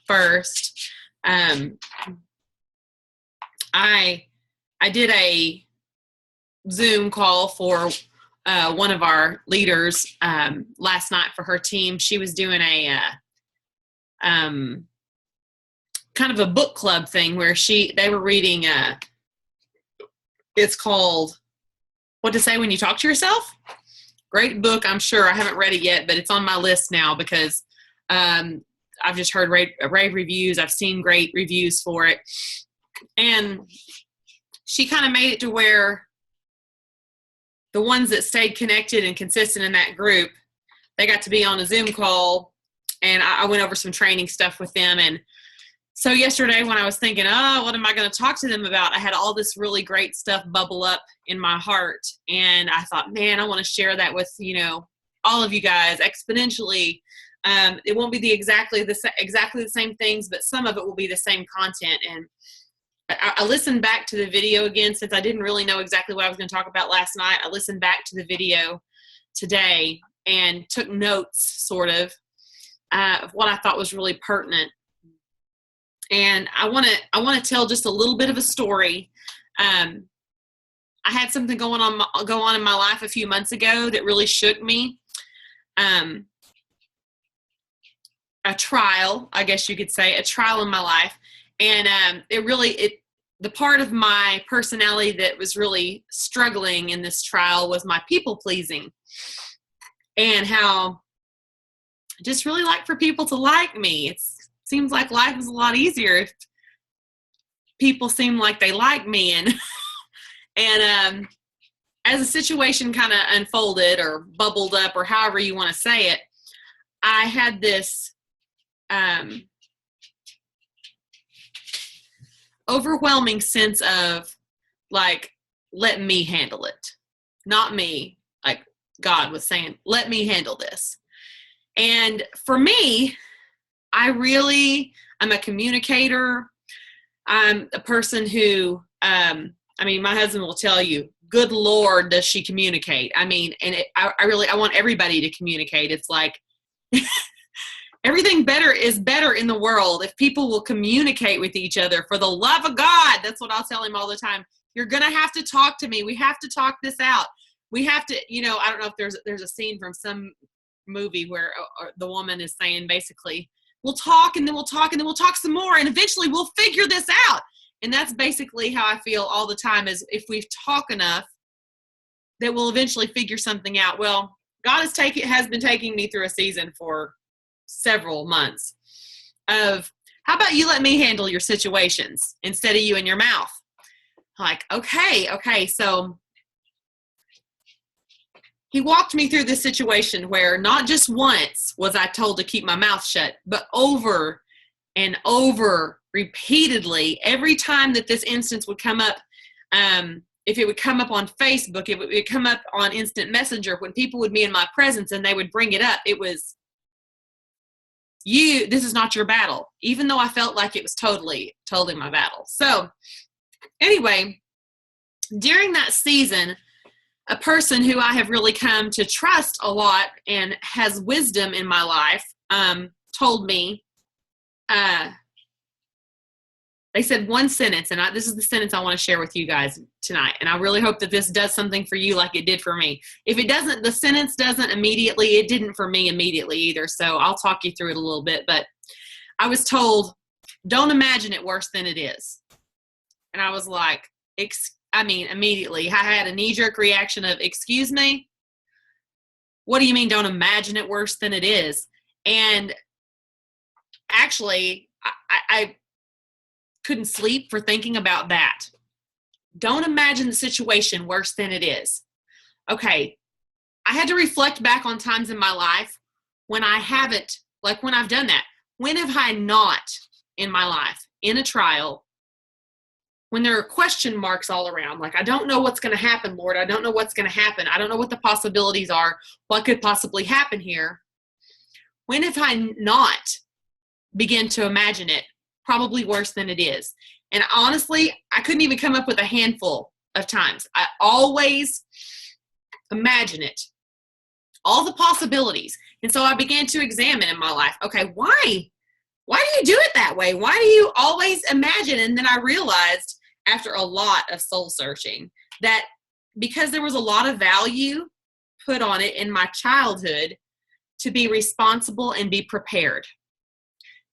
first, I did a Zoom call for one of our leaders last night for her team. She was doing a kind of a book club thing where they were reading. It's called What to Say When You Talk to Yourself. Great book, I'm sure. I haven't read it yet, but it's on my list now because I've just heard rave reviews. I've seen great reviews for it. And she kind of made it to where the ones that stayed connected and consistent in that group, they got to be on a Zoom call, and I went over some training stuff with them. And so yesterday when I was thinking, what am I going to talk to them about? I had all this really great stuff bubble up in my heart. And I thought, man, I want to share that with, all of you guys exponentially. It won't be exactly the same things, but some of it will be the same content. And I listened back to the video again, since I didn't really know exactly what I was going to talk about last night. I listened back to the video today and took notes sort of what I thought was really pertinent. And I want to tell just a little bit of a story. I had something go on in my life a few months ago that really shook me. A trial, I guess you could say, a trial in my life. And the part of my personality that was really struggling in this trial was my people pleasing, and how I just really like for people to like me. It seems like life is a lot easier if people seem like they like me. And as the situation kind of unfolded or bubbled up, or however you want to say it, I had this overwhelming sense of, like, let me handle it. Not me. Like, God was saying, let me handle this. And for me, I'm a communicator. I'm a person who, my husband will tell you, good Lord, does she communicate? I want everybody to communicate. It's like, everything is better in the world if people will communicate with each other. For the love of God, that's what I'll tell him all the time. You're going to have to talk to me. We have to talk this out. We have to, I don't know if there's a scene from some movie where the woman is saying basically, we'll talk and then we'll talk and then we'll talk some more, and eventually we'll figure this out. And that's basically how I feel all the time, is if we talk enough that we'll eventually figure something out. Well, God has been taking me through a season for several months of, how about you let me handle your situations instead of you and your mouth? Like, okay. So he walked me through this situation where not just once was I told to keep my mouth shut, but over and over, repeatedly, every time that this instance would come up. If it would come up on Facebook, it would come up on Instant Messenger, when people would be in my presence and they would bring it up, it was, this is not your battle, even though I felt like it was totally my battle. So anyway, during that season, a person who I have really come to trust a lot and has wisdom in my life told me, they said one sentence, and this is the sentence I want to share with you guys tonight. And I really hope that this does something for you like it did for me. If it doesn't, the sentence doesn't immediately, it didn't for me immediately either. So I'll talk you through it a little bit. But I was told, don't imagine it worse than it is. And I was like, immediately, I had a knee-jerk reaction of, excuse me? What do you mean, don't imagine it worse than it is? And actually, I couldn't sleep for thinking about that. Don't imagine the situation worse than it is. Okay, I had to reflect back on times in my life when I haven't, like when I've done that. When have I not in my life, in a trial, when there are question marks all around, like, I don't know what's going to happen, Lord. I don't know what's going to happen. I don't know what the possibilities are. What could possibly happen here? When have I not begin to imagine it probably worse than it is? And honestly, I couldn't even come up with a handful of times. I always imagine it, all the possibilities. And so I began to examine in my life, okay, why why do you do it that way? Why do you always imagine? And then I realized after a lot of soul searching that because there was a lot of value put on it in my childhood to be responsible and be prepared.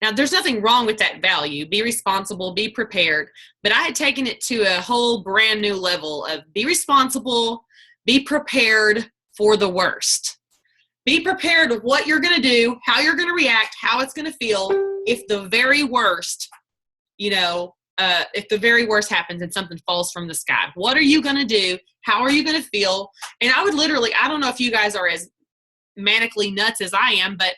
Now, there's nothing wrong with that value. Be responsible, be prepared. But I had taken it to a whole brand new level of be responsible, be prepared for the worst. Be prepared with what you're going to do, how you're going to react, how it's going to feel if the very worst, if the very worst happens and something falls from the sky. What are you going to do? How are you going to feel? And I would literally, I don't know if you guys are as manically nuts as I am, but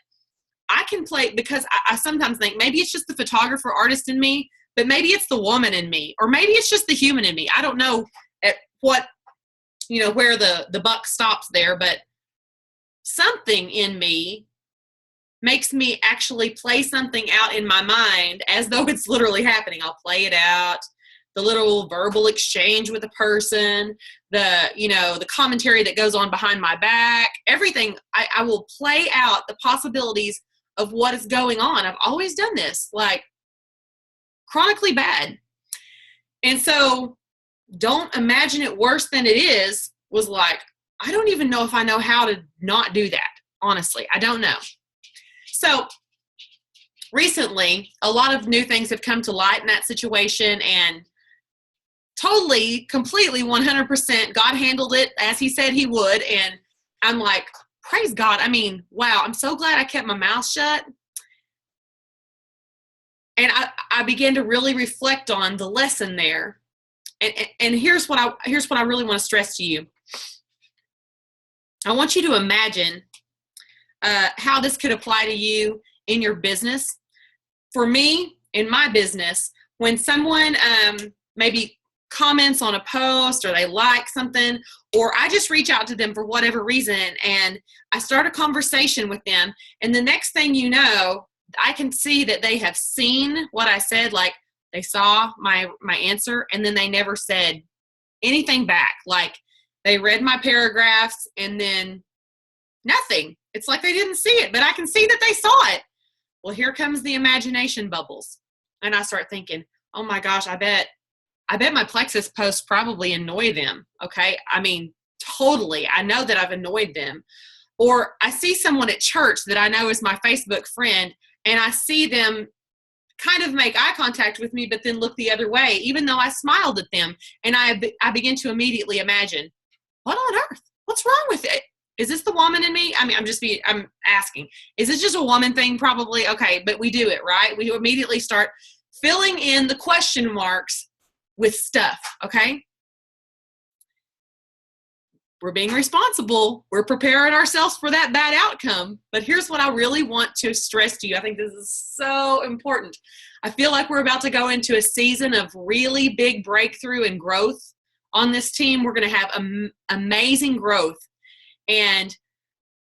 I can play, because I sometimes think maybe it's just the photographer artist in me, but maybe it's the woman in me, or maybe it's just the human in me. I don't know at what, where the buck stops there, but something in me makes me actually play something out in my mind as though it's literally happening. I'll play it out, the little verbal exchange with a person, the commentary that goes on behind my back, everything. I will play out the possibilities of what is going on. I've always done this, like chronically bad. And so don't imagine it worse than it is was like, I don't even know if I know how to not do that. Honestly, I don't know. So recently, a lot of new things have come to light in that situation, and totally, completely, 100%, God handled it as he said he would. And I'm like, praise God. I mean, wow, I'm so glad I kept my mouth shut. And I began to really reflect on the lesson there. And here's what I really want to stress to you. I want you to imagine how this could apply to you in your business. For me, in my business, when someone maybe comments on a post or they like something, or I just reach out to them for whatever reason and I start a conversation with them, and the next thing you know, I can see that they have seen what I said, like they saw my answer, and then they never said anything back. Like they read my paragraphs and then nothing. It's like they didn't see it, but I can see that they saw it. Well, here comes the imagination bubbles. And I start thinking, oh my gosh, I bet my Plexus posts probably annoy them. Okay. I mean, totally. I know that I've annoyed them. Or I see someone at church that I know is my Facebook friend, and I see them kind of make eye contact with me, but then look the other way, even though I smiled at them. And I begin to immediately imagine, what on earth? What's wrong with it? Is this the woman in me? I mean, I'm asking, is this just a woman thing? Probably. Okay. But we do it, right? We immediately start filling in the question marks with stuff. Okay. We're being responsible. We're preparing ourselves for that bad outcome. But here's what I really want to stress to you. I think this is so important. I feel like we're about to go into a season of really big breakthrough and growth on this team. We're going to have amazing growth. And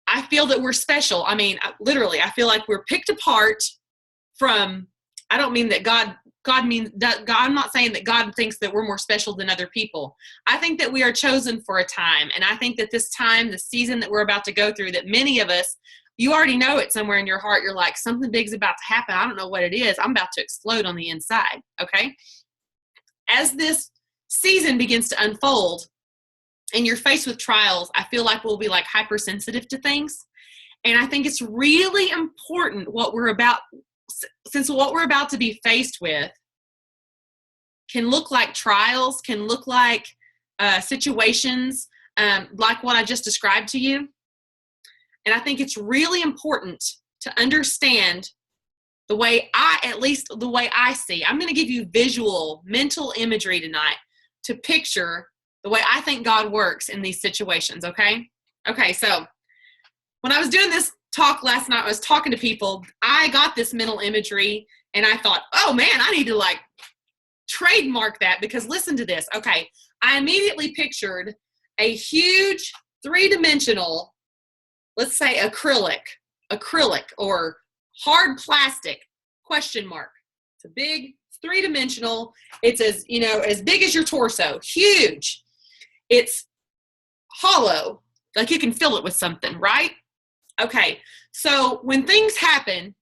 I feel that we're special. I mean, literally, I feel like we're picked apart from, I don't mean that God means that God, I'm not saying that God thinks that we're more special than other people. I think that we are chosen for a time. And I think that this time, the season that we're about to go through, that many of us, you already know it somewhere in your heart. You're like, something big's about to happen. I don't know what it is. I'm about to explode on the inside. Okay. As this season begins to unfold and you're faced with trials, I feel like we'll be like hypersensitive to things. And I think it's really important since what we're about to be faced with can look like trials, can look like situations like what I just described to you. And I think it's really important to understand the way I see. I'm going to give you visual, mental imagery tonight to picture the way I think God works in these situations, okay? Okay, so when I was doing this talk last night, I was talking to people, I got this mental imagery, and I thought, oh man, I need to like trademark that, because listen to this. Okay, I immediately pictured a huge 3-dimensional, let's say acrylic or hard plastic question mark. It's a big 3-dimensional. It's as big as your torso, huge. It's hollow, like you can fill it with something, right? Okay, so when things happen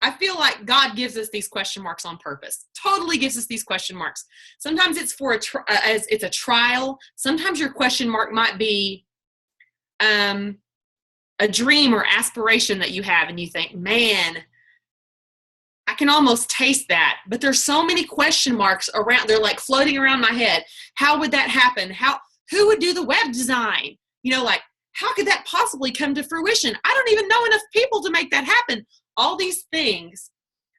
I feel like God gives us these question marks on purpose. Totally gives us these question marks. Sometimes it's for as it's a trial. Sometimes your question mark might be a dream or aspiration that you have, and you think, man, I can almost taste that. But there's so many question marks around. They're like floating around my head. How would that happen? Who would do the web design? Like, how could that possibly come to fruition? I don't even know enough people to make that happen. All these things.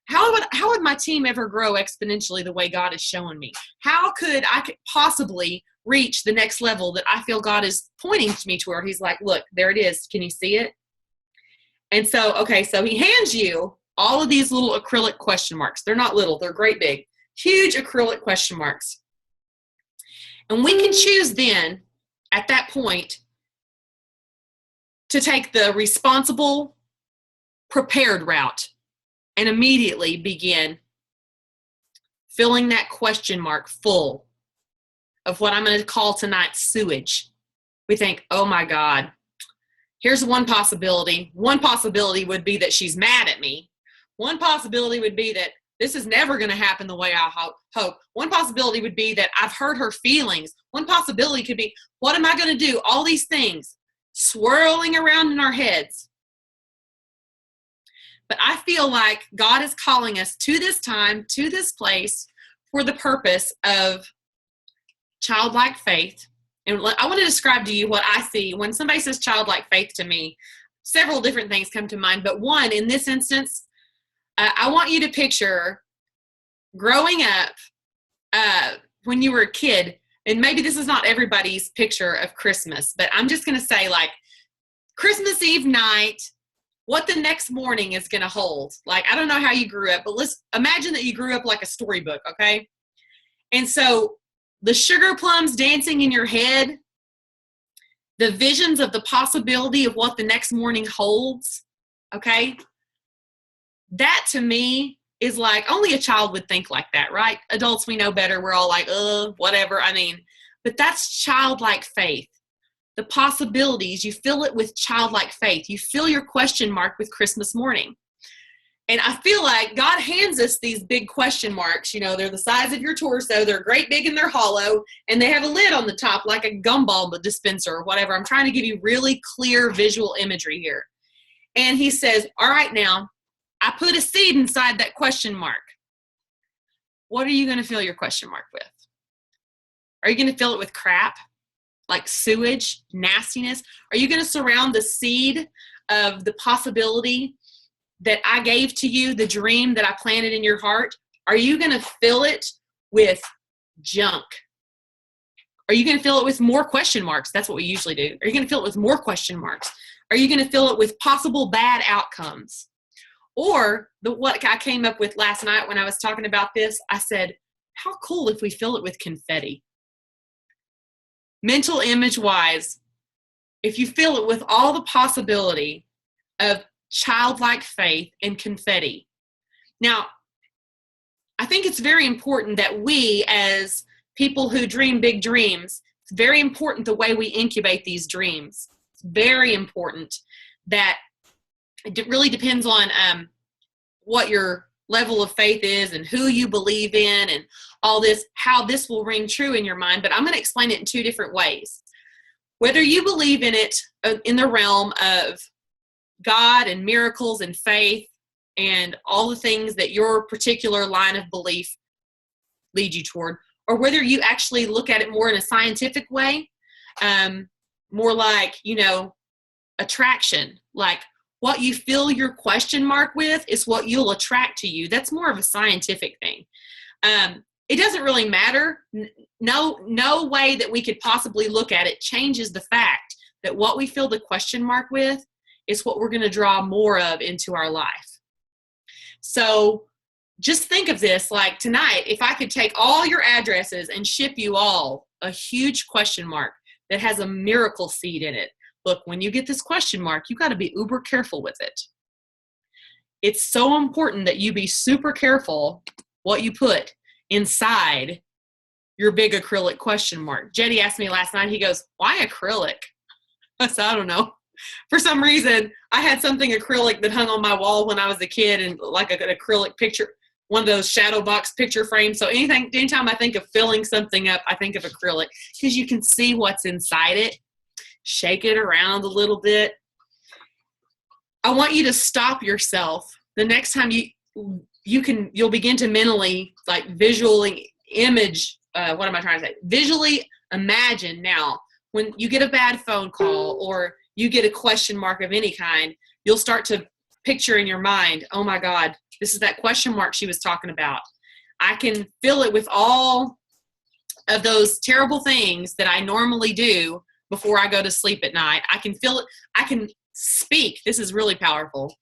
How would my team ever grow exponentially the way God is showing me? How could I possibly reach the next level that I feel God is pointing to me to, where he's like, look, there it is. Can you see it? And so, okay, so he hands you all of these little acrylic question marks. They're not little, they're great big, huge acrylic question marks. And we can choose then, at that point, to take the responsible, prepared route and immediately begin filling that question mark full of what I'm going to call tonight sewage. We think, oh my God, here's one possibility. One possibility would be that she's mad at me. One possibility would be that this is never going to happen the way I hope. One possibility would be that I've hurt her feelings. One possibility could be, what am I going to do? All these things swirling around in our heads. But I feel like God is calling us to this time, to this place, for the purpose of childlike faith. And I want to describe to you what I see. When somebody says childlike faith to me, several different things come to mind. But one, in this instance, I want you to picture growing up when you were a kid. And maybe this is not everybody's picture of Christmas, but I'm just going to say, like, Christmas Eve night, what the next morning is going to hold. Like, I don't know how you grew up, but let's imagine that you grew up like a storybook, okay? And so the sugar plums dancing in your head, the visions of the possibility of what the next morning holds, okay? That to me is like, only a child would think like that, right? Adults, we know better. We're all like, whatever. I mean, but that's childlike faith. The possibilities, you fill it with childlike faith. You fill your question mark with Christmas morning. And I feel like God hands us these big question marks. They're the size of your torso. They're great big and they're hollow. And they have a lid on the top like a gumball dispenser or whatever. I'm trying to give you really clear visual imagery here. And he says, all right, now, I put a seed inside that question mark. What are you going to fill your question mark with? Are you going to fill it with crap? Like sewage, nastiness? Are you going to surround the seed of the possibility that I gave to you, the dream that I planted in your heart? Are you going to fill it with junk? Are you going to fill it with more question marks? That's what we usually do. Are you going to fill it with more question marks? Are you going to fill it with possible bad outcomes? Or what I came up with last night when I was talking about this, I said, how cool if we fill it with confetti? Mental image wise, if you fill it with all the possibility of childlike faith and confetti. Now, I think it's very important that we, as people who dream big dreams, it's very important the way we incubate these dreams. It's very important that it really depends on what your level of faith is and who you believe in and all this, how this will ring true in your mind. But I'm going to explain it in two different ways. Whether you believe in it in the realm of God and miracles and faith and all the things that your particular line of belief leads you toward, or whether you actually look at it more in a scientific way, more like, attraction, like what you fill your question mark with is what you'll attract to you. That's more of a scientific thing. It doesn't really matter. No way that we could possibly look at it changes the fact that what we fill the question mark with is what we're going to draw more of into our life. So just think of this like tonight, if I could take all your addresses and ship you all a huge question mark that has a miracle seed in it. Look, when you get this question mark, you got to be uber careful with it. It's so important that you be super careful what you put inside your big acrylic question mark. Jetty asked me last night, he goes, why acrylic? I said, I don't know. For some reason, I had something acrylic that hung on my wall when I was a kid, and like an acrylic picture, one of those shadow box picture frames. So anytime I think of filling something up, I think of acrylic because you can see what's inside it. Shake it around a little bit. I want you to stop yourself the next time you'll begin to mentally, like, visually visually imagine now when you get a bad phone call or you get a question mark of any kind, you'll start to picture in your mind, oh my God, this is that question mark she was talking about. I can fill it with all of those terrible things that I normally do before I go to sleep at night. I can feel it. I can speak. This is really powerful.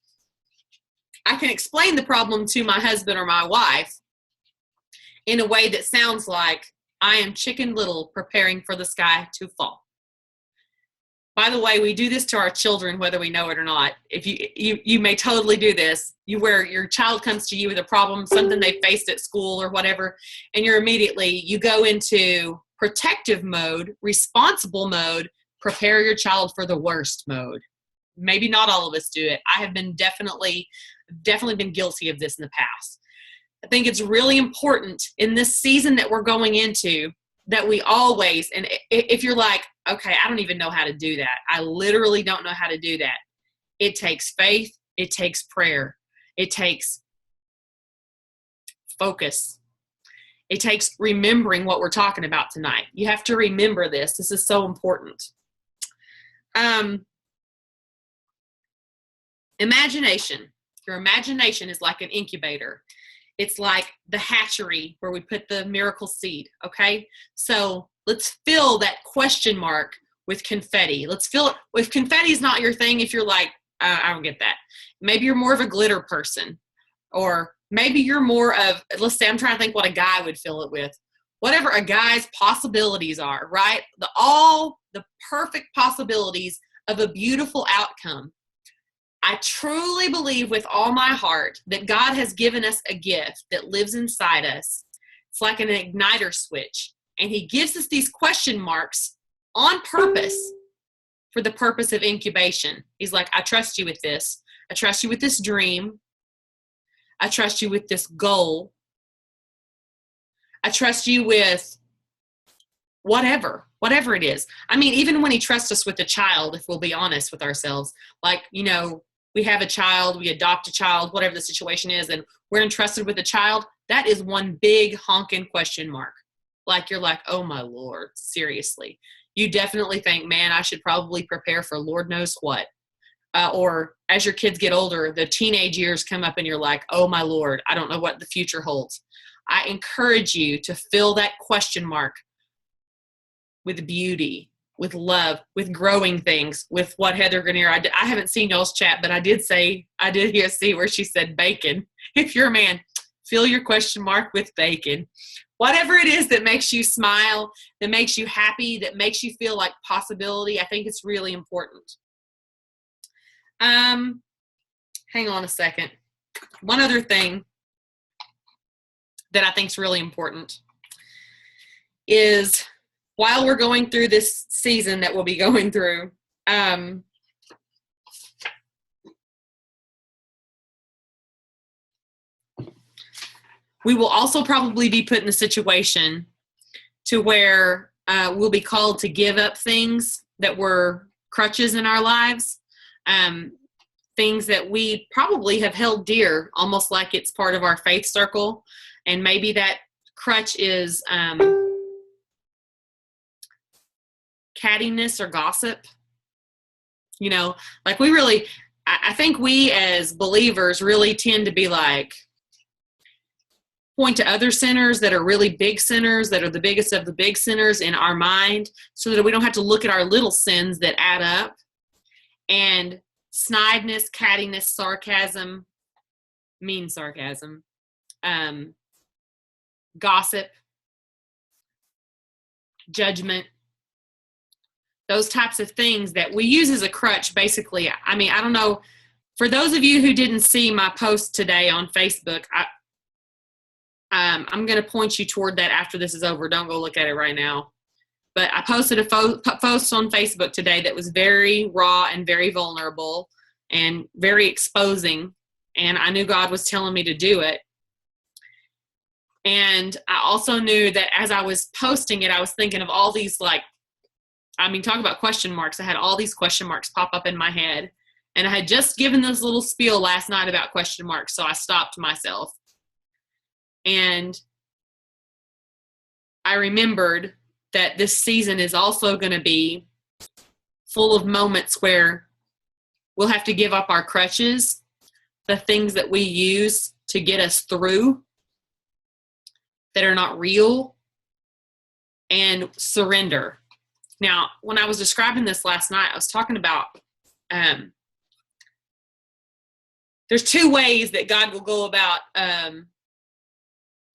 I can explain the problem to my husband or my wife in a way that sounds like I am Chicken Little preparing for the sky to fall. By the way, we do this to our children, whether we know it or not. If you may totally do this. Where your child comes to you with a problem, something they faced at school or whatever, and you go into protective mode, responsible mode, prepare your child for the worst mode. Maybe not all of us do it. I have been definitely been guilty of this in the past. I think it's really important in this season that we're going into that we always, and if you're like, okay, I don't even know how to do that. I literally don't know how to do that. It takes faith. It takes prayer. It takes focus. It takes remembering what we're talking about tonight. You have to remember this. This is so important. Imagination. Your imagination is like an incubator. It's like the hatchery where we put the miracle seed, okay? So let's fill that question mark with confetti. Let's fill it. If confetti is not your thing, if you're like, I don't get that. Maybe you're more of a glitter person. Or maybe you're more of, let's say, I'm trying to think what a guy would fill it with. Whatever a guy's possibilities are, right? All the perfect possibilities of a beautiful outcome. I truly believe with all my heart that God has given us a gift that lives inside us. It's like an igniter switch. And he gives us these question marks on purpose for the purpose of incubation. He's like, I trust you with this. I trust you with this dream. I trust you with this goal. I trust you with whatever it is. I mean, even when he trusts us with a child, if we'll be honest with ourselves, like, we have a child, we adopt a child, whatever the situation is, and we're entrusted with a child, that is one big honking question mark. Like, you're like, oh my Lord, seriously. You definitely think, man, I should probably prepare for Lord knows what. Or as your kids get older, the teenage years come up and you're like, oh my Lord, I don't know what the future holds. I encourage you to fill that question mark with beauty, with love, with growing things, with what Heather Grenier, I haven't seen y'all's chat, but I did see where she said bacon. If you're a man, fill your question mark with bacon. Whatever it is that makes you smile, that makes you happy, that makes you feel like possibility, I think it's really important. Hang on a second. One other thing that I think is really important is while we're going through this season that we'll be going through, we will also probably be put in a situation to where we'll be called to give up things that were crutches in our lives, things that we probably have held dear, almost like it's part of our faith circle. And maybe that crutch is cattiness or gossip. Like I think we as believers really tend to be like, point to other sinners that are really big sinners, that are the biggest of the big sinners in our mind, so that we don't have to look at our little sins that add up. And snideness, cattiness, sarcasm, mean sarcasm, gossip, judgment, those types of things that we use as a crutch, basically. I mean, I don't know. For those of you who didn't see my post today on Facebook, I'm going to point you toward that after this is over. Don't go look at it right now. But I posted a post on Facebook today that was very raw and very vulnerable and very exposing. And I knew God was telling me to do it. And I also knew that as I was posting it, I was thinking of all these, talk about question marks. I had all these question marks pop up in my head. And I had just given this little spiel last night about question marks, so I stopped myself. And I remembered that this season is also going to be full of moments where we'll have to give up our crutches, the things that we use to get us through that are not real, and surrender. Now, when I was describing this last night, I was talking about there's two ways that God will go about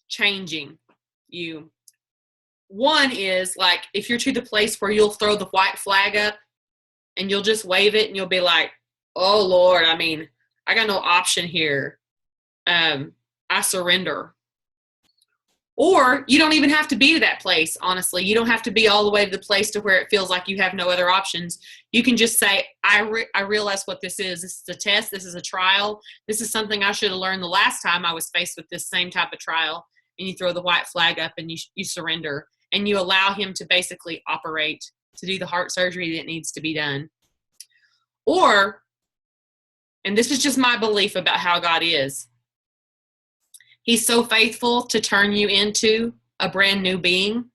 changing you. One is like if you're to the place where you'll throw the white flag up and you'll just wave it and you'll be like, oh, Lord, I got no option here. I surrender. Or you don't even have to be to that place, honestly. You don't have to be all the way to the place to where it feels like you have no other options. You can just say, I realize what this is. This is a test. This is a trial. This is something I should have learned the last time I was faced with this same type of trial. And you throw the white flag up and you surrender. And you allow him to basically operate, to do the heart surgery that needs to be done. Or, and this is just my belief about how God is, he's so faithful to turn you into a brand new being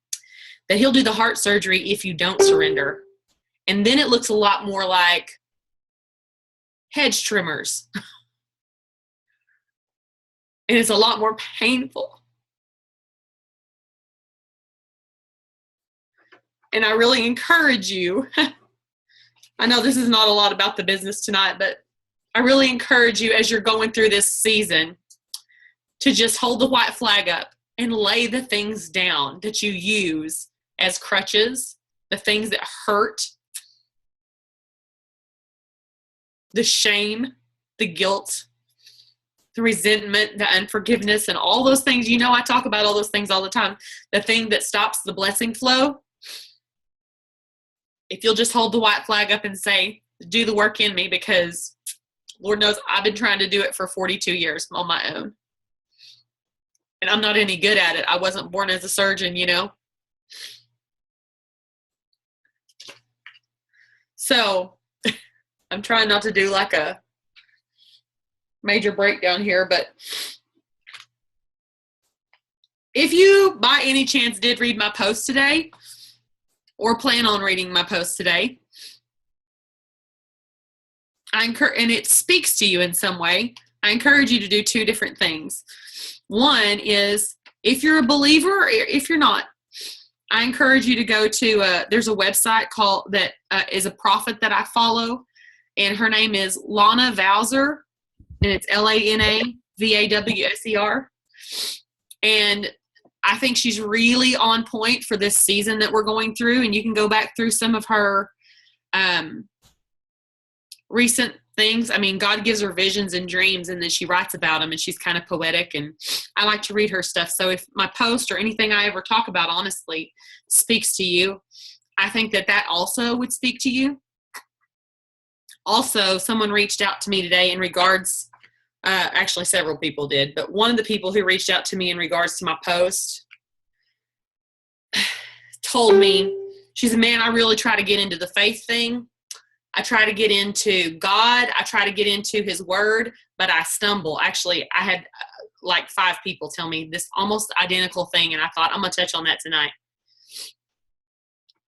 that he'll do the heart surgery if you don't surrender. And then it looks a lot more like hedge trimmers. And it's a lot more painful. And I really encourage you, I know this is not a lot about the business tonight, but I really encourage you as you're going through this season to just hold the white flag up and lay the things down that you use as crutches, the things that hurt, the shame, the guilt, the resentment, the unforgiveness, and all those things. You know, I talk about all those things all the time. The thing that stops the blessing flow. If you'll just hold the white flag up and say, do the work in me, because Lord knows I've been trying to do it for 42 years on my own. And I'm not any good at it. I wasn't born as a surgeon, you know. So I'm trying not to do like a major breakdown here, but if you by any chance did read my post today or plan on reading my post today, and it speaks to you in some way, I encourage you to do two different things. One is, if you're a believer or if you're not, I encourage you to go to, there's a website called that is a prophet that I follow, and her name is Lana Vawser, and it's LanaVawser. And I think she's really on point for this season that we're going through, and you can go back through some of her recent things. I mean, God gives her visions and dreams, and then she writes about them, and she's kind of poetic, and I like to read her stuff. So if my post or anything I ever talk about, honestly, speaks to you, I think that also would speak to you. Also, someone reached out to me today in regards, actually several people did, but one of the people who reached out to me in regards to my post told me, she said, man, I really try to get into the faith thing. I try to get into God. I try to get into his word, but I stumble. Actually, I had like 5 people tell me this almost identical thing, and I thought, I'm going to touch on that tonight.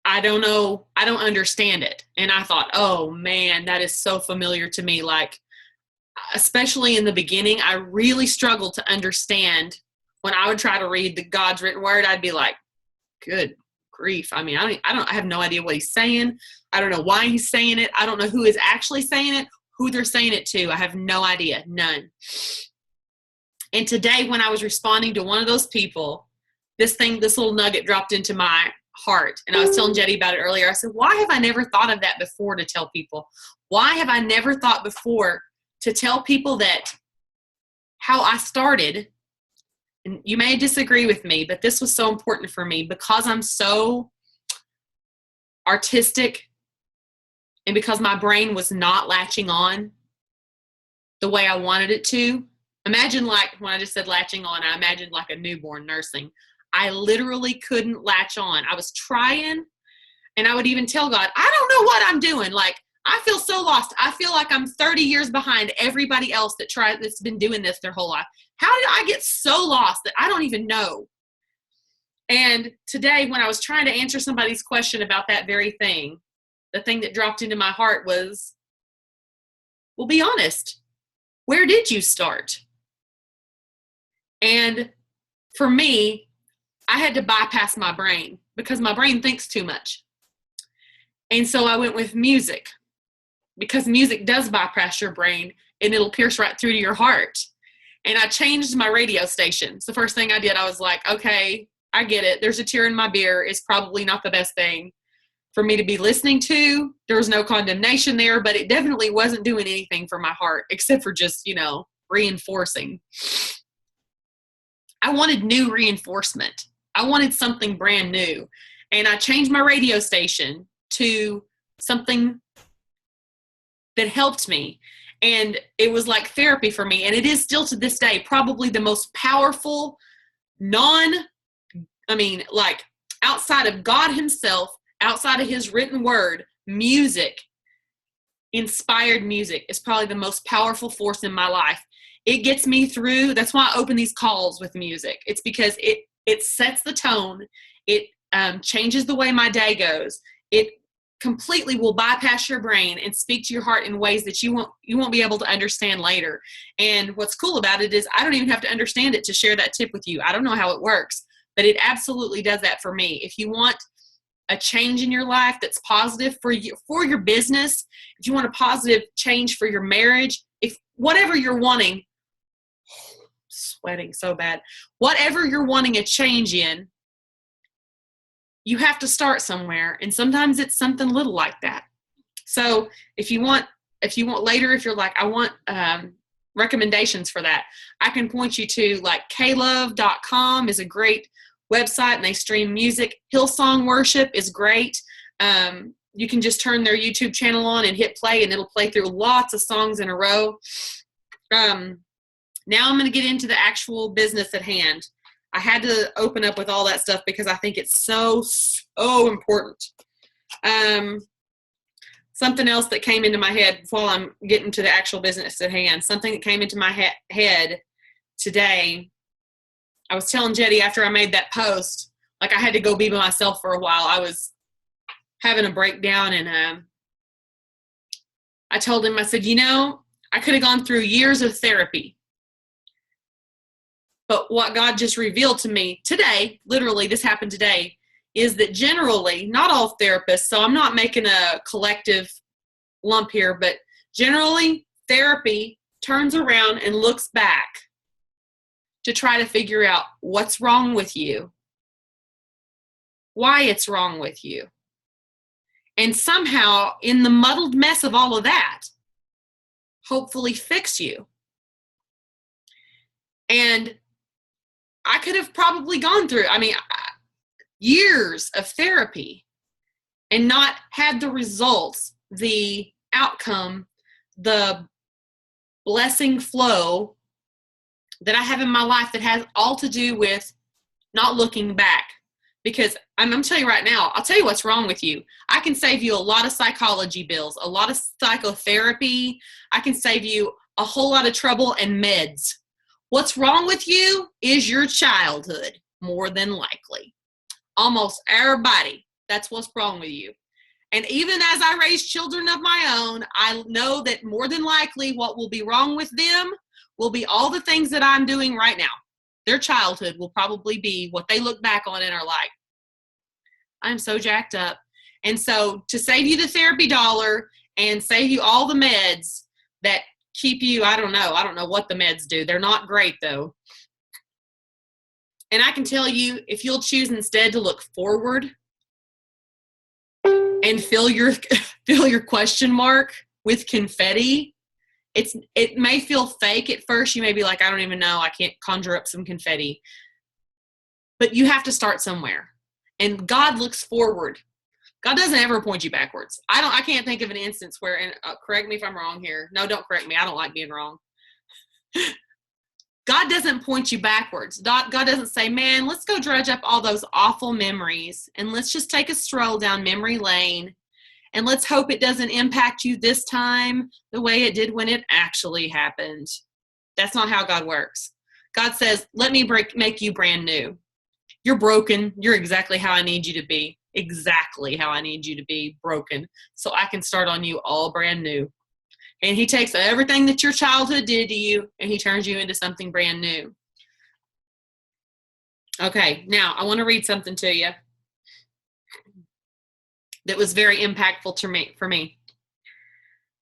I don't know. I don't understand it. And I thought, oh, man, that is so familiar to me. Like, especially in the beginning, I really struggled to understand when I would try to read the God's written word. I'd be like, good grief. I mean, I have no idea what he's saying. I don't know why he's saying it. I don't know who is actually saying it, who they're saying it to. I have no idea. None. And today when I was responding to one of those people, this little nugget dropped into my heart. And I was telling Jetty about it earlier. I said, why have I never thought of that before to tell people? Why have I never thought before to tell people that how I started? And you may disagree with me, but this was so important for me because I'm so artistic, and because my brain was not latching on the way I wanted it to. Imagine, like, when I just said latching on, I imagined like a newborn nursing. I literally couldn't latch on. I was trying, and I would even tell God, I don't know what I'm doing. Like, I feel so lost. I feel like I'm 30 years behind everybody else that's been doing this their whole life. How did I get so lost that I don't even know? And today, when I was trying to answer somebody's question about that very thing, the thing that dropped into my heart was, well, be honest. Where did you start? And for me, I had to bypass my brain because my brain thinks too much. And so I went with music, because music does bypass your brain and it'll pierce right through to your heart. And I changed my radio station. It's the first thing I did. I was like, okay, I get it. There's a tear in my beer. It's probably not the best thing for me to be listening to. There was no condemnation there, but it definitely wasn't doing anything for my heart except for just, reinforcing. I wanted new reinforcement. I wanted something brand new. And I changed my radio station to something that helped me. And it was like therapy for me. And it is still to this day, probably the most powerful, outside of God himself, outside of his written word, music, inspired music is probably the most powerful force in my life. It gets me through. That's why I open these calls with music. It's because it sets the tone. It changes the way my day goes. It completely will bypass your brain and speak to your heart in ways that you won't be able to understand later. And what's cool about it is I don't even have to understand it to share that tip with you. I don't know how it works, but it absolutely does that for me. If you want a change in your life that's positive for your business, if you want a positive change for your marriage, if whatever you're wanting, sweating so bad, whatever you're wanting a change in, you have to start somewhere. And sometimes it's something little like that. So if you want later, if you're like, I want recommendations for that, I can point you to like klove.com is a great website, and they stream music. Hillsong Worship is great. You can just turn their YouTube channel on and hit play, and it'll play through lots of songs in a row. Now I'm going to get into the actual business at hand. I had to open up with all that stuff because I think it's so, so important. Something else that came into my head while I'm getting to the actual business at hand, something that came into my head today. I was telling Jetty after I made that post, like I had to go be by myself for a while. I was having a breakdown, and I told him, I said, I could have gone through years of therapy. But what God just revealed to me today, literally this happened today, is that generally, not all therapists, so I'm not making a collective lump here, but generally therapy turns around and looks back to try to figure out what's wrong with you, why it's wrong with you. And somehow, in the muddled mess of all of that, hopefully fix you. And I could have probably gone through, years of therapy and not had the results, the outcome, the blessing flow that I have in my life that has all to do with not looking back. Because I'm telling you right now, I'll tell you what's wrong with you. I can save you a lot of psychology bills, a lot of psychotherapy. I can save you a whole lot of trouble and meds. What's wrong with you is your childhood, more than likely. Almost everybody, that's what's wrong with you. And even as I raise children of my own, I know that more than likely what will be wrong with them will be all the things that I'm doing right now. Their childhood will probably be what they look back on and are like, I'm so jacked up. And so to save you the therapy dollar and save you all the meds that keep you, I don't know what the meds do. They're not great though. And I can tell you, if you'll choose instead to look forward and fill your question mark with confetti, it may feel fake at first. You may be like, I don't even know. I can't conjure up some confetti. But you have to start somewhere. And God looks forward. God doesn't ever point you backwards. I can't think of an instance where, and correct me if I'm wrong here. No, don't correct me. I don't like being wrong. God doesn't point you backwards. God doesn't say, man, let's go dredge up all those awful memories and let's just take a stroll down memory lane and let's hope it doesn't impact you this time the way it did when it actually happened. That's not how God works. God says, let me make you brand new. You're broken. You're exactly how I need you to be. Exactly how I need you to be, broken, so I can start on you all brand new. And he takes everything that your childhood did to you and he turns you into something brand new. Okay, now I want to read something to you that was very impactful for me.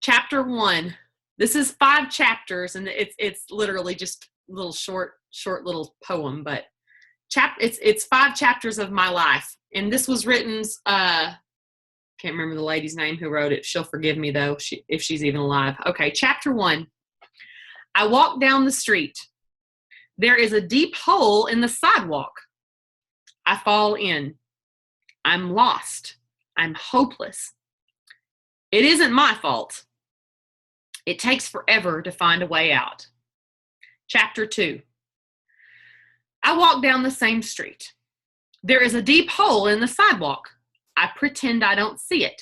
Chapter 1. This is 5 chapters, and it's literally just a little short little poem, but it's 5 chapters of my life. And this was written, can't remember the lady's name who wrote it. She'll forgive me, though, if she's even alive. Okay, chapter 1. I walk down the street. There is a deep hole in the sidewalk. I fall in. I'm lost. I'm hopeless. It isn't my fault. It takes forever to find a way out. Chapter 2. I walk down the same street. There is a deep hole in the sidewalk. I pretend I don't see it.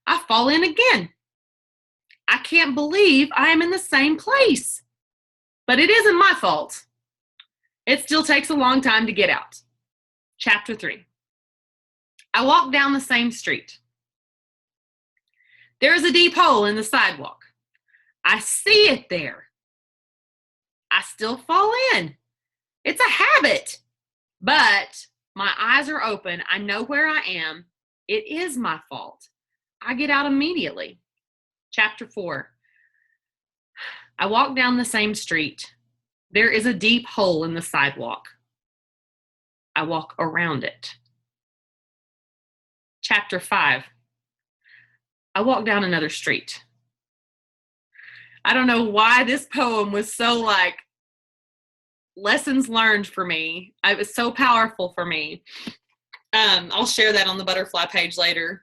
I fall in again. I can't believe I am in the same place. But it isn't my fault. It still takes a long time to get out. Chapter 3. I walk down the same street. There is a deep hole in the sidewalk. I see it there. I still fall in. It's a habit. But my eyes are open. I know where I am. It is my fault. I get out immediately. Chapter 4. I walk down the same street. There is a deep hole in the sidewalk. I walk around it. Chapter 5. I walk down another street. I don't know why this poem was so like lessons learned for me. It was so powerful for me. I'll share that on the butterfly page later.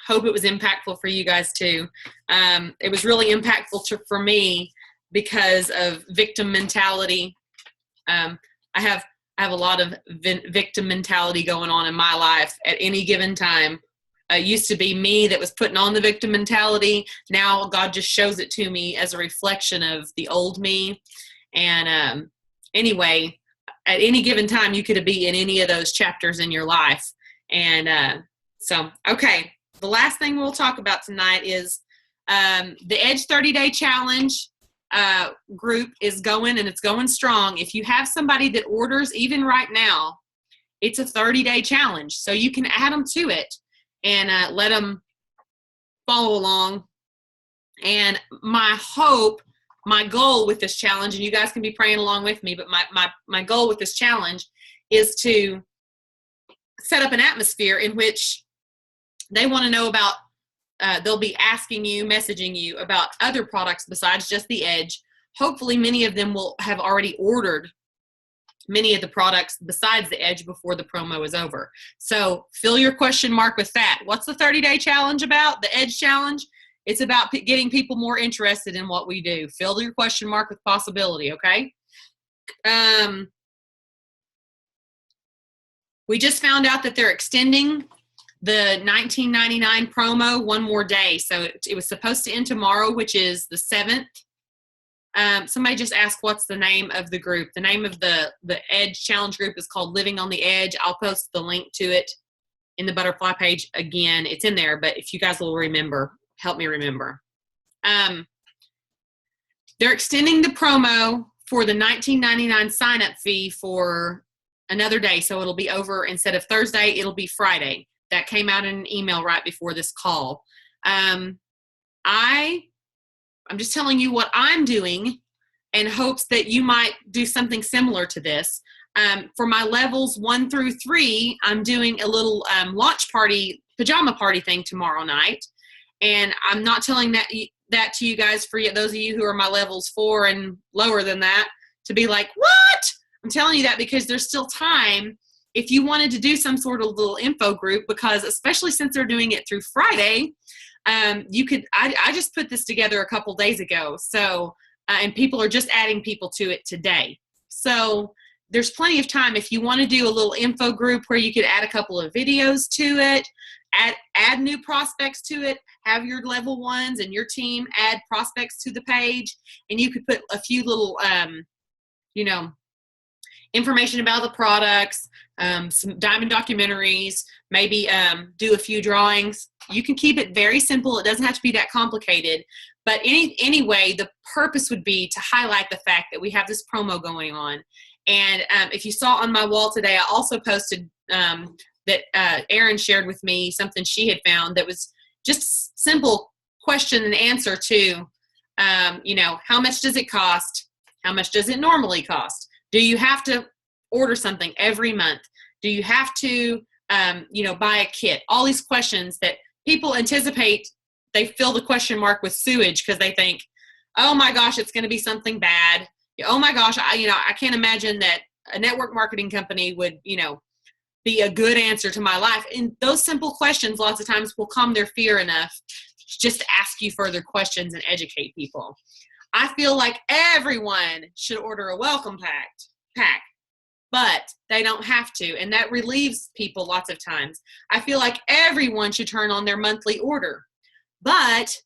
Hope it was impactful for you guys too. It was really impactful for me because of victim mentality. I have a lot of victim mentality going on in my life at any given time. It used to be me that was putting on the victim mentality. Now God just shows it to me as a reflection of the old me. And anyway, at any given time, you could be in any of those chapters in your life. And so, okay, the last thing we'll talk about tonight is the Edge 30-Day Challenge group is going, and it's going strong. If you have somebody that orders even right now, it's a 30-day challenge. So you can add them to it and let them follow along. And my hope, my goal with this challenge, and you guys can be praying along with me, but my goal with this challenge is to set up an atmosphere in which they want to know about, they'll be asking you, messaging you about other products besides just the Edge. Hopefully many of them will have already ordered many of the products besides the Edge before the promo is over. So fill your question mark with that. What's the 30-day challenge about? The Edge challenge? It's about getting people more interested in what we do. Fill your question mark with possibility, okay? We just found out that they're extending the $19.99 promo one more day. So it was supposed to end tomorrow, which is the 7th. Somebody just asked what's the name of the group. The name of the Edge Challenge group is called Living on the Edge. I'll post the link to it in the butterfly page again. It's in there, but if you guys will remember, help me remember. They're extending the promo for the $19.99 sign-up fee for another day. So it'll be over, instead of Thursday, it'll be Friday. That came out in an email right before this call. I'm just telling you what I'm doing in hopes that you might do something similar to this. For my levels 1 through 3, I'm doing a little launch party, pajama party thing tomorrow night. And I'm not telling that to you guys, for those of you who are my levels 4 and lower than that, to be like, what? I'm telling you that because there's still time if you wanted to do some sort of little info group, because especially since they're doing it through Friday, you could, I just put this together a couple days ago. So, and people are just adding people to it today. So there's plenty of time if you want to do a little info group where you could add a couple of videos to it, add new prospects to it, have your level ones and your team add prospects to the page, and you could put a few little, information about the products, some diamond documentaries, maybe do a few drawings. You can keep it very simple. It doesn't have to be that complicated. But anyway, the purpose would be to highlight the fact that we have this promo going on. And if you saw on my wall today, I also posted that Erin shared with me something she had found that was just simple question and answer to, how much does it cost? How much does it normally cost? Do you have to order something every month? Do you have to, buy a kit? All these questions that people anticipate. They fill the question mark with sewage because they think, oh my gosh, it's going to be something bad. Oh my gosh, I can't imagine that a network marketing company would, be a good answer to my life. And those simple questions lots of times will calm their fear enough just to ask you further questions and educate people. I feel like everyone should order a welcome pack, but they don't have to. And that relieves people lots of times. I feel like everyone should turn on their monthly order. But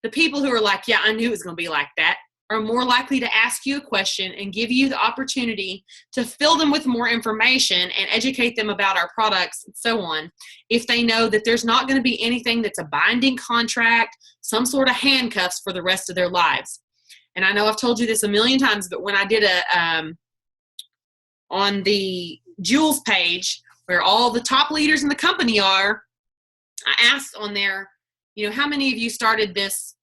the people who are like, yeah, I knew it was going to be like that, are more likely to ask you a question and give you the opportunity to fill them with more information and educate them about our products and so on, if they know that there's not going to be anything that's a binding contract, some sort of handcuffs for the rest of their lives. And I know I've told you this a million times, but when I did on the Jules page where all the top leaders in the company are, I asked on there, how many of you started this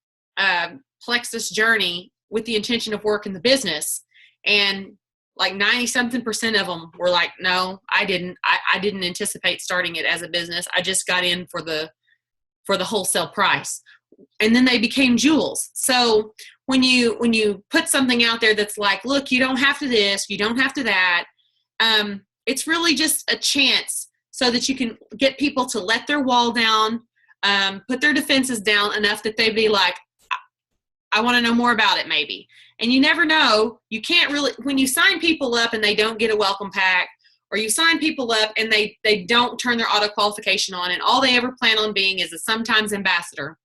Plexus journey with the intention of working the business? And like 90-something% of them were like, no, I didn't. I didn't anticipate starting it as a business. I just got in for the wholesale price. And then they became Jules. So when you put something out there that's like, look, you don't have to this, you don't have to that, it's really just a chance so that you can get people to let their wall down, put their defenses down enough that they'd be like, I want to know more about it maybe. And you never know. You can't really, when you sign people up and they don't get a welcome pack, or you sign people up and they don't turn their auto qualification on and all they ever plan on being is a sometimes ambassador,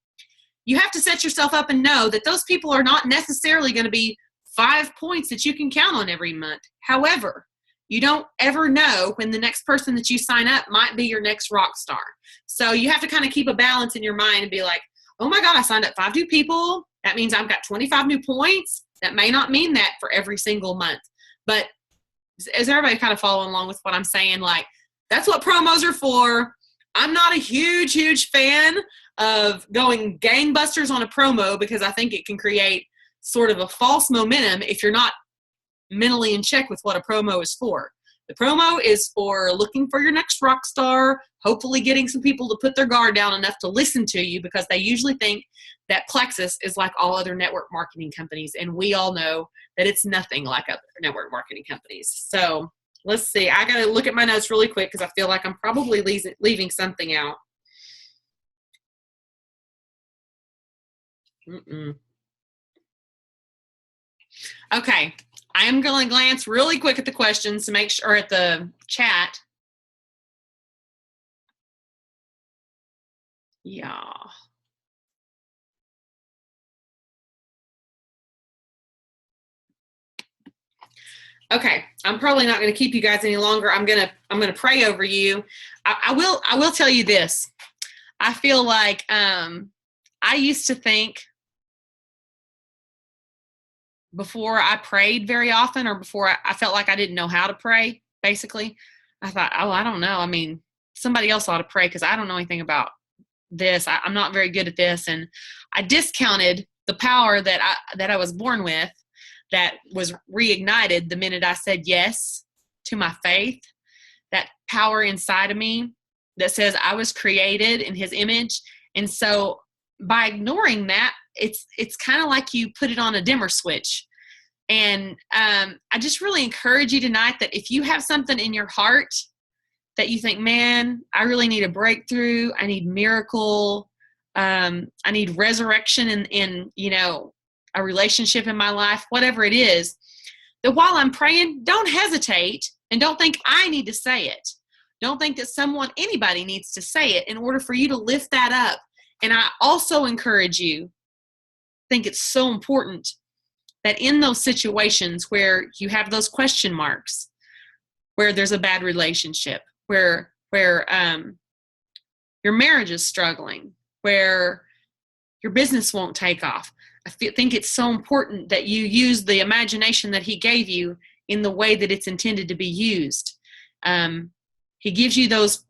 you have to set yourself up and know that those people are not necessarily going to be 5 points that you can count on every month. However, you don't ever know when the next person that you sign up might be your next rock star. So you have to kind of keep a balance in your mind and be like, oh my God, I signed up 5 new people. That means I've got 25 new points. That may not mean that for every single month. But is everybody kind of following along with what I'm saying? Like, that's what promos are for. I'm not a huge fan of going gangbusters on a promo because I think it can create sort of a false momentum if you're not mentally in check with what a promo is for. The promo is for looking for your next rock star, hopefully getting some people to put their guard down enough to listen to you because they usually think that Plexus is like all other network marketing companies. And we all know that it's nothing like other network marketing companies. So let's see. I got to look at my notes really quick because I feel like I'm probably leaving something out. Okay. I am going to glance really quick at the questions to make sure, at the chat. Yeah. Okay. I'm probably not going to keep you guys any longer. I'm going to pray over you. I will tell you this. I feel like I used to think before I prayed very often, or before I felt like I didn't know how to pray, basically. I thought, oh, I don't know. I mean, somebody else ought to pray because I don't know anything about this. I'm not very good at this. And I discounted the power that I was born with, that was reignited the minute I said yes to my faith, that power inside of me that says I was created in his image. And so by ignoring that, it's kind of like you put it on a dimmer switch. And I just really encourage you tonight that if you have something in your heart that you think, man, I really need a breakthrough. I need miracle. I need resurrection in a relationship in my life, whatever it is, that while I'm praying, don't hesitate and don't think I need to say it. Don't think that anybody needs to say it in order for you to lift that up. And I also encourage you, I think it's so important that in those situations where you have those question marks, where there's a bad relationship, where your marriage is struggling, where your business won't take off, think it's so important that you use the imagination that he gave you in the way that it's intended to be used. He gives you those,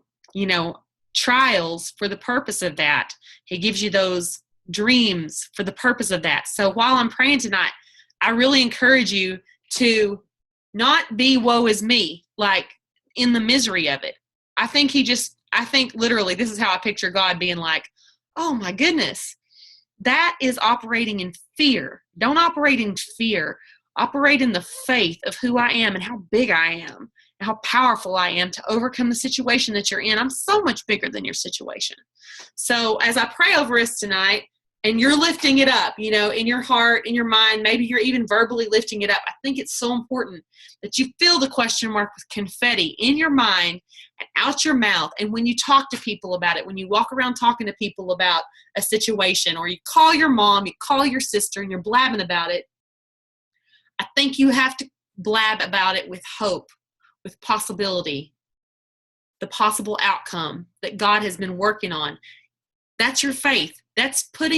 trials for the purpose of that. He gives you those dreams for the purpose of that. So while I'm praying tonight, I really encourage you to not be woe is me, like in the misery of it. I think literally this is how I picture God being like, oh my goodness, that is operating in fear. Don't operate in fear. Operate in the faith of who I am and how big I am and how powerful I am to overcome the situation that you're in. I'm so much bigger than your situation. So as I pray over us tonight, and you're lifting it up, in your heart, in your mind, maybe you're even verbally lifting it up. I think it's so important that you fill the question mark with confetti in your mind and out your mouth. And when you talk to people about it, when you walk around talking to people about a situation, or you call your mom, you call your sister, and you're blabbing about it, I think you have to blab about it with hope, with possibility, the possible outcome that God has been working on. That's your faith. It's put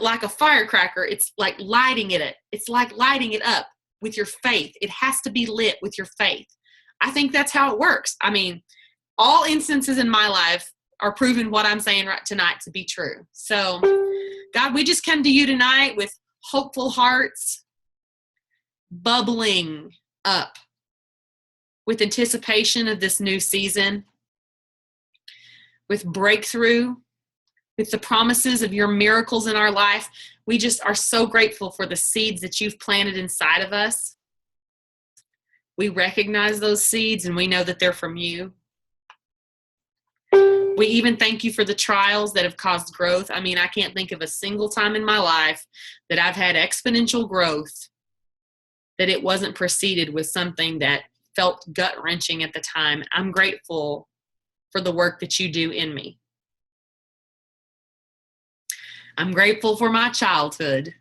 like a firecracker. It's like lighting it. It's like lighting it up with your faith. It has to be lit with your faith. I think that's how it works. I mean, all instances in my life are proving what I'm saying right tonight to be true. So, God, we just come to you tonight with hopeful hearts, bubbling up with anticipation of this new season, with breakthrough, with the promises of your miracles in our life. We just are so grateful for the seeds that you've planted inside of us. We recognize those seeds and we know that they're from you. We even thank you for the trials that have caused growth. I mean, I can't think of a single time in my life that I've had exponential growth that it wasn't preceded with something that felt gut-wrenching at the time. I'm grateful for the work that you do in me. I'm grateful for my childhood.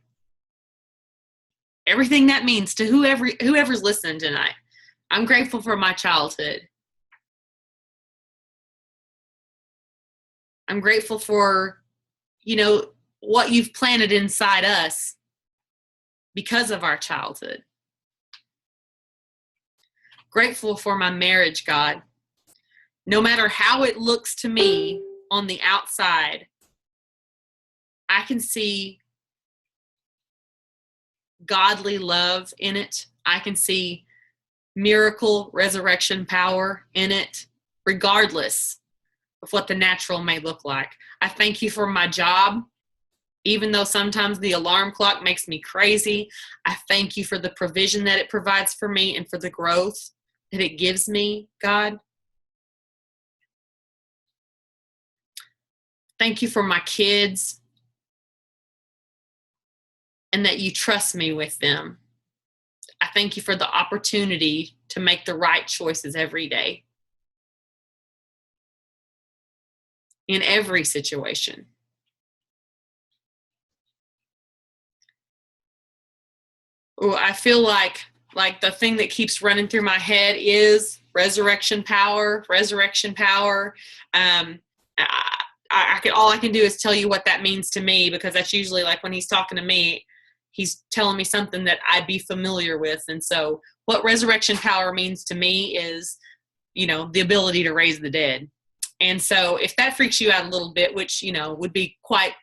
Everything that means to whoever's listening tonight. I'm grateful for my childhood. I'm grateful for, what you've planted inside us because of our childhood. Grateful for my marriage, God. No matter how it looks to me on the outside, I can see godly love in it. I can see miracle resurrection power in it, regardless of what the natural may look like. I thank you for my job, even though sometimes the alarm clock makes me crazy. I thank you for the provision that it provides for me and for the growth that it gives me, God. Thank you for my kids and that you trust me with them. I thank you for the opportunity to make the right choices every day in every situation. Oh, I feel like the thing that keeps running through my head is resurrection power, resurrection power. All I can do is tell you what that means to me, because that's usually like when he's talking to me, he's telling me something that I'd be familiar with. And so what resurrection power means to me is, the ability to raise the dead. And so if that freaks you out a little bit, which, would be quite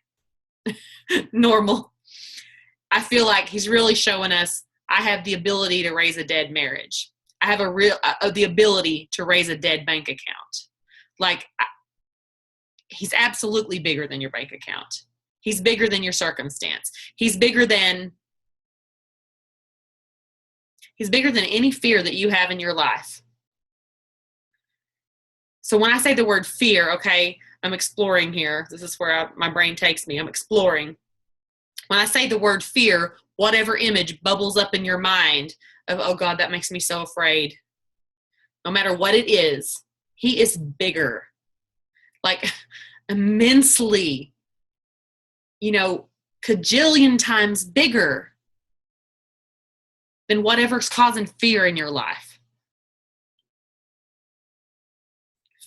normal, I feel like he's really showing us I have the ability to raise a dead marriage. I have the ability to raise a dead bank account. He's absolutely bigger than your bank account. He's bigger than your circumstance. He's bigger than any fear that you have in your life. So when I say the word fear, okay, I'm exploring here. This is where my brain takes me. I'm exploring. When I say the word fear, whatever image bubbles up in your mind of, oh God, that makes me so afraid. No matter what it is, he is bigger, like immensely, cajillion times bigger than whatever's causing fear in your life.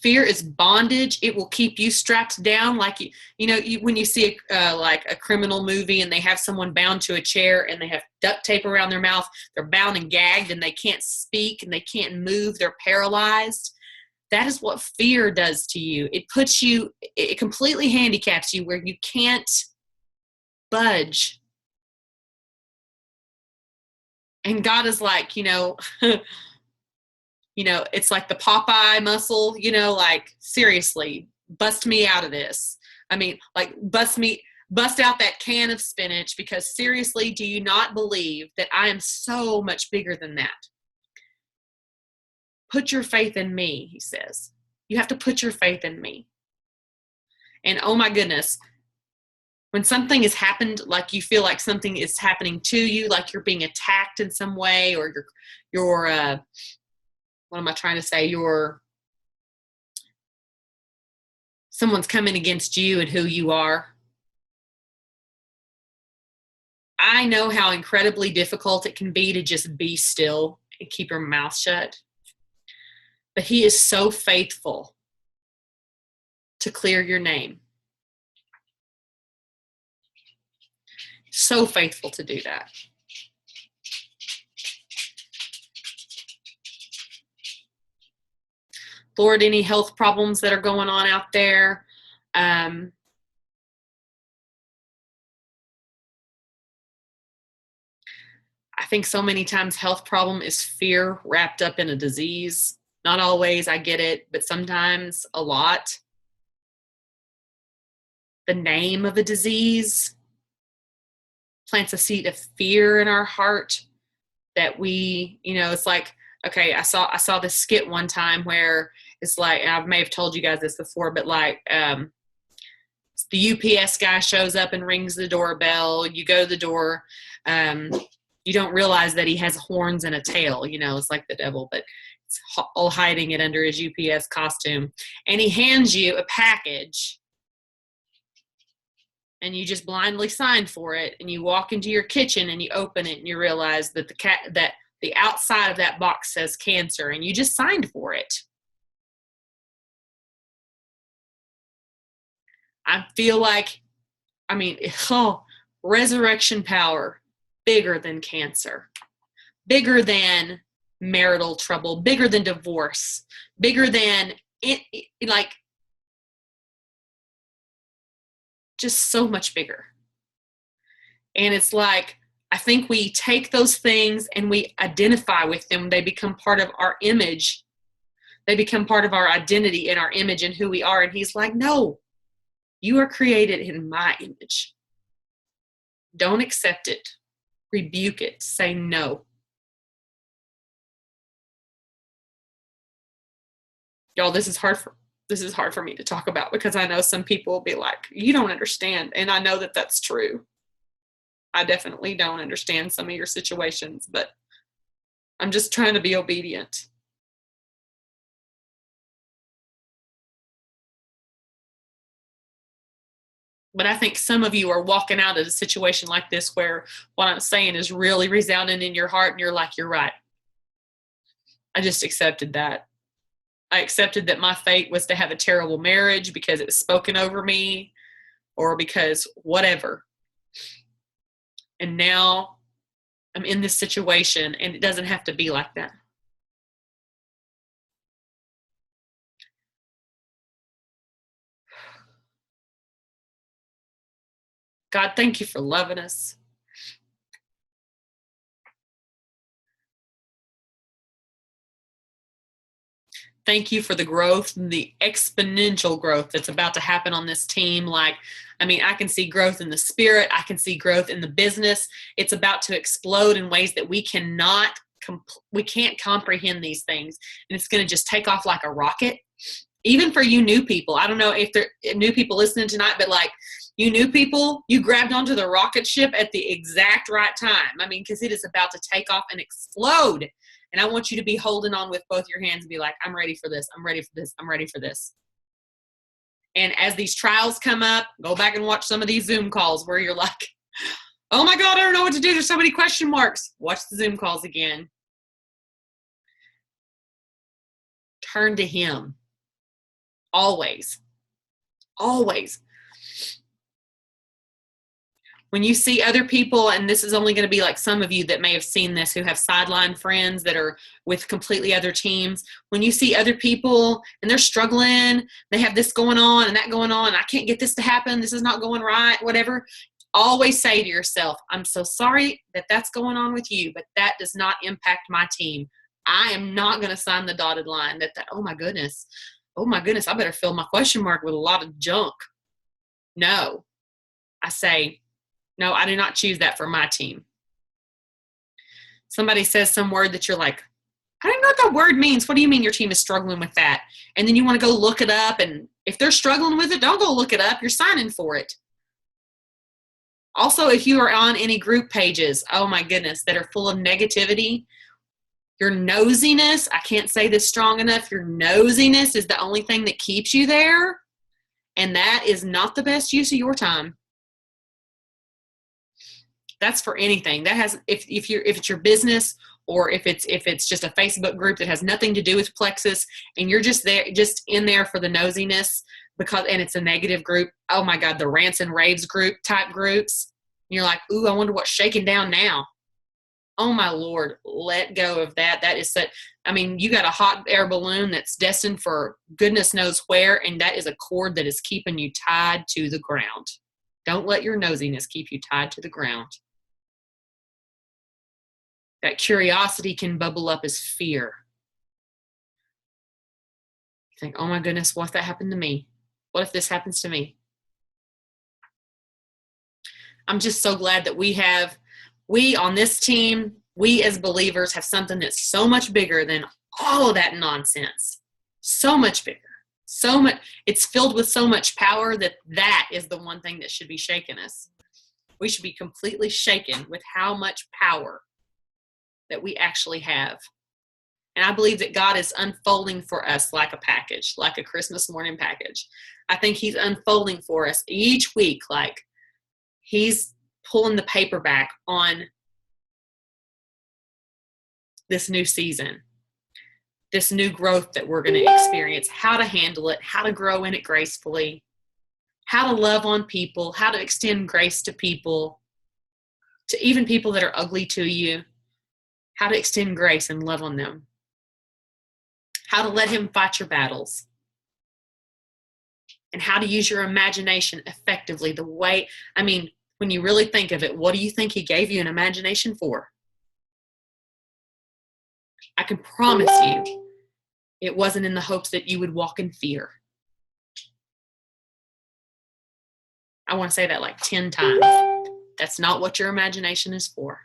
Fear is bondage. It will keep you strapped down, like when you see like a criminal movie and they have someone bound to a chair and they have duct tape around their mouth. They're bound and gagged and they can't speak and they can't move. They're paralyzed. That is what fear does to you. It completely handicaps you where you can't budge. And God is like, it's like the Popeye muscle, like seriously, bust me out of this. I mean, like bust out that can of spinach, because seriously, do you not believe that I am so much bigger than that? Put your faith in me, he says. You have to put your faith in me. And oh my goodness, when something has happened, like you feel like something is happening to you, like you're being attacked in some way, or you're what am I trying to say? Someone's coming against you and who you are. I know how incredibly difficult it can be to just be still and keep your mouth shut. But he is so faithful to clear your name. So faithful to do that. Lord, any health problems that are going on out there, I think so many times health problem is fear wrapped up in a disease. Not always, I get it, but sometimes a lot. The name of a disease plants a seed of fear in our heart that it's like, okay, I saw this skit one time where it's like, and I may have told you guys this before, but like the UPS guy shows up and rings the doorbell. You go to the door. You don't realize that he has horns and a tail. It's like the devil, but it's all hiding it under his UPS costume. And he hands you a package. And you just blindly sign for it, and you walk into your kitchen and you open it and you realize that the outside of that box says cancer, and you just signed for it. I feel like, resurrection power, bigger than cancer, bigger than marital trouble, bigger than divorce, bigger than like just so much bigger. And it's like, I think we take those things and we identify with them. They become part of our image. They become part of our identity and our image and who we are. And he's like, no, you are created in my image. Don't accept it. Rebuke it. Say no. Y'all, this is hard for me to talk about, because I know some people will be like, you don't understand. And I know that that's true. I definitely don't understand some of your situations, but I'm just trying to be obedient. But I think some of you are walking out of a situation like this where what I'm saying is really resounding in your heart, and you're like, you're right. I just accepted that. I accepted that my fate was to have a terrible marriage because it was spoken over me, or because whatever. And now I'm in this situation, and it doesn't have to be like that. God, thank you for loving us. Thank you for the growth, the exponential growth that's about to happen on this team. I can see growth in the spirit. I can see growth in the business. It's about to explode in ways that we can't comprehend these things. And it's going to just take off like a rocket. Even for you new people, I don't know if there are new people listening tonight, but like you new people, you grabbed onto the rocket ship at the exact right time. I mean, because it is about to take off and explode. And I want you to be holding on with both your hands and be like, I'm ready for this. I'm ready for this. I'm ready for this. And as these trials come up, go back and watch some of these Zoom calls where you're like, oh my God, I don't know what to do. There's so many question marks. Watch the Zoom calls again. Turn to him. Always. Always. When you see other people, and this is only going to be like some of you that may have seen this who have sideline friends that are with completely other teams. When you see other people and they're struggling, they have this going on and that going on, I can't get this to happen, this is not going right, whatever, always say to yourself, I'm so sorry that that's going on with you, but that does not impact my team. I am not going to sign the dotted line that oh my goodness, I better fill my question mark with a lot of junk. No. I say, no, I do not choose that for my team. Somebody says some word that you're like, I don't know what that word means. What do you mean your team is struggling with that? And then you want to go look it up. And if they're struggling with it, don't go look it up. You're signing for it. Also, if you are on any group pages, oh my goodness, that are full of negativity, your nosiness, I can't say this strong enough, your nosiness is the only thing that keeps you there. And that is not the best use of your time. That's for anything. That has, if it's your business, or if it's just a Facebook group that has nothing to do with Plexus, and you're just in there for the nosiness and it's a negative group. Oh my God, the rants and raves type groups. And you're like, ooh, I wonder what's shaking down now. Oh my Lord, let go of that. That is you got a hot air balloon that's destined for goodness knows where, and that is a cord that is keeping you tied to the ground. Don't let your nosiness keep you tied to the ground. That curiosity can bubble up as fear. You think, oh my goodness, what if that happened to me? What if this happens to me? I'm just so glad that we on this team, we as believers have something that's so much bigger than all of that nonsense. So much bigger. So much. It's filled with so much power that is the one thing that should be shaking us. We should be completely shaken with how much power that we actually have. And I believe that God is unfolding for us like a package, like a Christmas morning package. I think he's unfolding for us each week, like he's pulling the paper back on this new season, this new growth that we're going to experience, how to handle it, how to grow in it gracefully, how to love on people, how to extend grace to people, to even people that are ugly to you, how to extend grace and love on them, how to let him fight your battles, and how to use your imagination effectively. When you really think of it, what do you think he gave you an imagination for? I can promise you it wasn't in the hopes that you would walk in fear. I want to say that like 10 times. That's not what your imagination is for.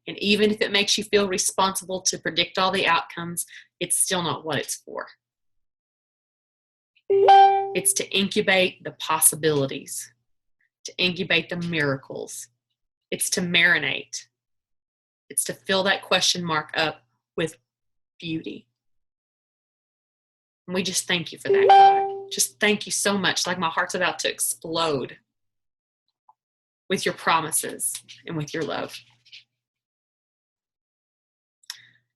And even if it makes you feel responsible to predict all the outcomes, it's still not what it's for. It's to incubate the possibilities, to incubate the miracles. It's to marinate. It's to fill that question mark up with beauty. And we just thank you for that, God. Just thank you so much. Like my heart's about to explode with your promises and with your love.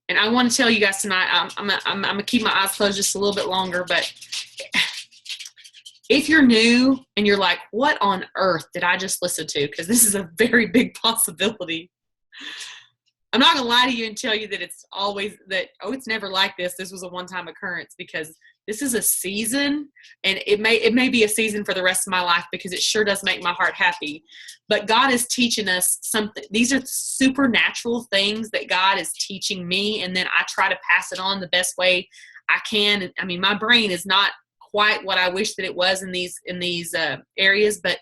And I want to tell you guys tonight, I'm going to keep my eyes closed just a little bit longer, but if you're new and you're like, what on earth did I just listen to? Because this is a very big possibility. I'm not going to lie to you and tell you that it's always that, it's never like this. This was a one-time occurrence, because this is a season, and it may be a season for the rest of my life, because it sure does make my heart happy. But God is teaching us something. These are supernatural things that God is teaching me, and then I try to pass it on the best way I can. I mean, my brain is not quite what I wish that it was in these areas, but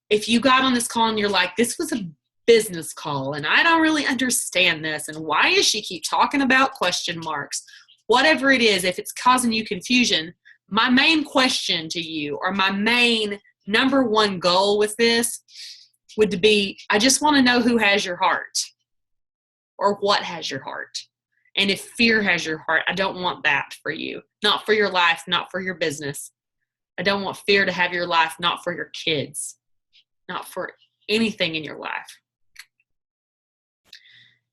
if you got on this call and you're like, this was a business call and I don't really understand this, and why does she keep talking about question marks? whatever it is, if it's causing you confusion, my main question to you, or my main number one goal with this, would be, I just want to know who has your heart, or what has your heart. And if fear has your heart, I don't want that for you. Not for your life, not for your business. I don't want fear to have your life, not for your kids, not for anything in your life.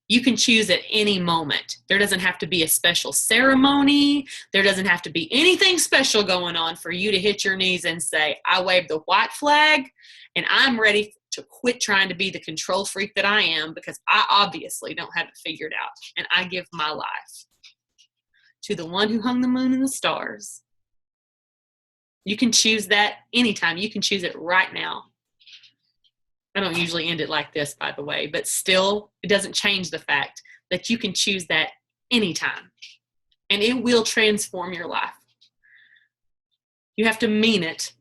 You can choose at any moment. There doesn't have to be a special ceremony. There doesn't have to be anything special going on for you to hit your knees and say, I wave the white flag and I'm ready to quit trying to be the control freak that I am, because I obviously don't have it figured out. And I give my life to the one who hung the moon and the stars. You can choose that anytime. You can choose it right now. I don't usually end it like this, by the way, but still, it doesn't change the fact that you can choose that anytime, and it will transform your life. You have to mean it,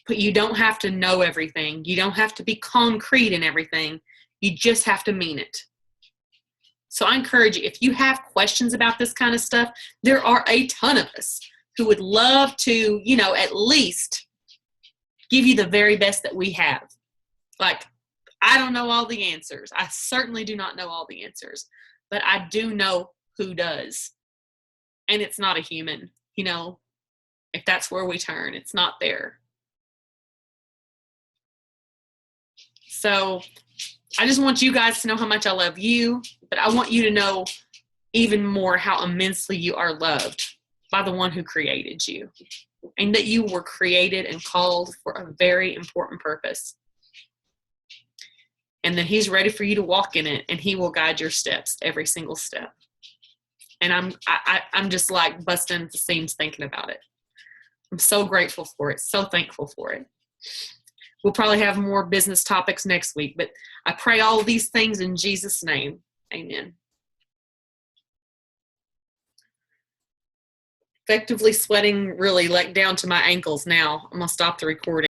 but you don't have to know everything. You don't have to be concrete in everything. You just have to mean it. So I encourage you, if you have questions about this kind of stuff, there are a ton of us who would love to, at least give you the very best that we have. Like, I don't know all the answers. I certainly do not know all the answers, but I do know who does. And it's not a human, if that's where we turn, it's not there. So I just want you guys to know how much I love you, but I want you to know even more how immensely you are loved by the one who created you, and that you were created and called for a very important purpose. And that he's ready for you to walk in it, and he will guide your steps, every single step. And I'm just like busting at the seams thinking about it. I'm so grateful for it, so thankful for it. We'll probably have more business topics next week, but I pray all these things in Jesus' name. Amen. Effectively sweating really like down to my ankles now. I'm going to stop the recording.